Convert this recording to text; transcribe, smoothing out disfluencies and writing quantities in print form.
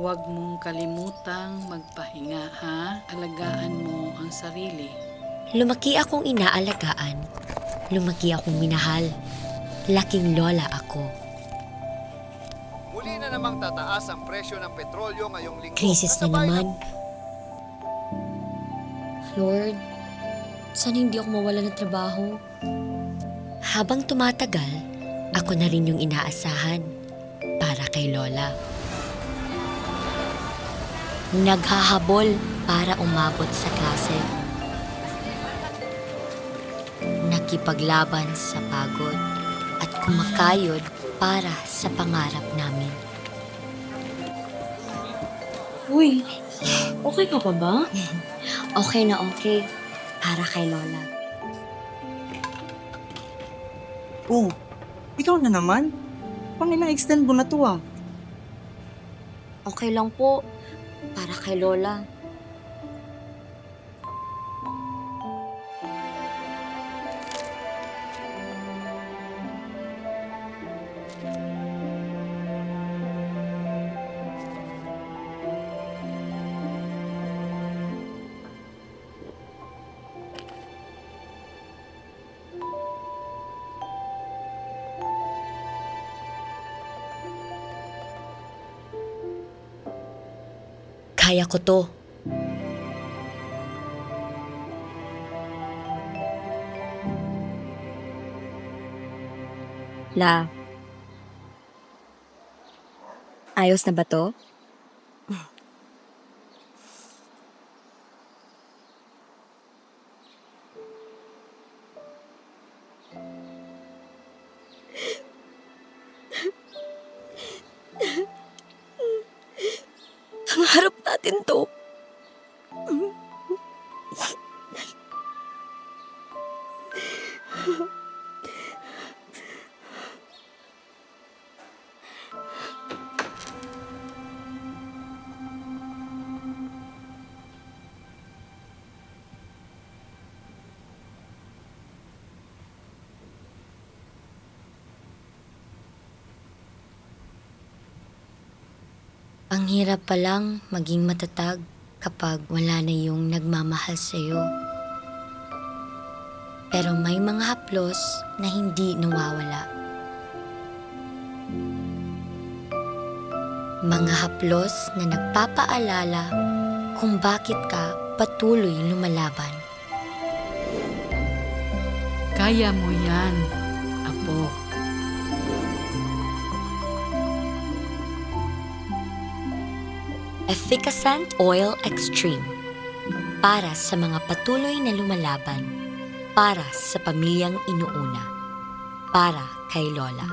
Huwag mong kalimutang magpahinga, ha? Alagaan mo ang sarili. Lumaki akong inaalagaan. Lumaki akong minahal. Laking lola ako. Muli na namang tataas ang presyo ng petrolyo ngayong linggo. Krisis na Kasabay naman. Lord, sana hindi ako mawala ng trabaho. Habang tumatagal, ako na rin yung inaasahan para kay Lola. Naghahabol para umabot sa klase. Nakipaglaban sa pagod at kumakayod para sa pangarap namin. Uy, okay ka pa ba? Okay na okay para kay Lola. Oh, ikaw na naman? Pang ina-extend mo na to ah. Okay lang po para kay Lola. Kaya ko to. La, ayos na ba to? Pangarap natin to. Ang hirap palang maging matatag kapag wala na yung nagmamahal sa'yo. Pero may mga haplos na hindi nawawala. Mga haplos na nagpapaalala kung bakit ka patuloy lumalaban. Kaya mo yan, Apo. Efficacent Oil Extreme. Para sa mga patuloy na lumalaban. Para sa pamilyang inuuna. Para kay Lola.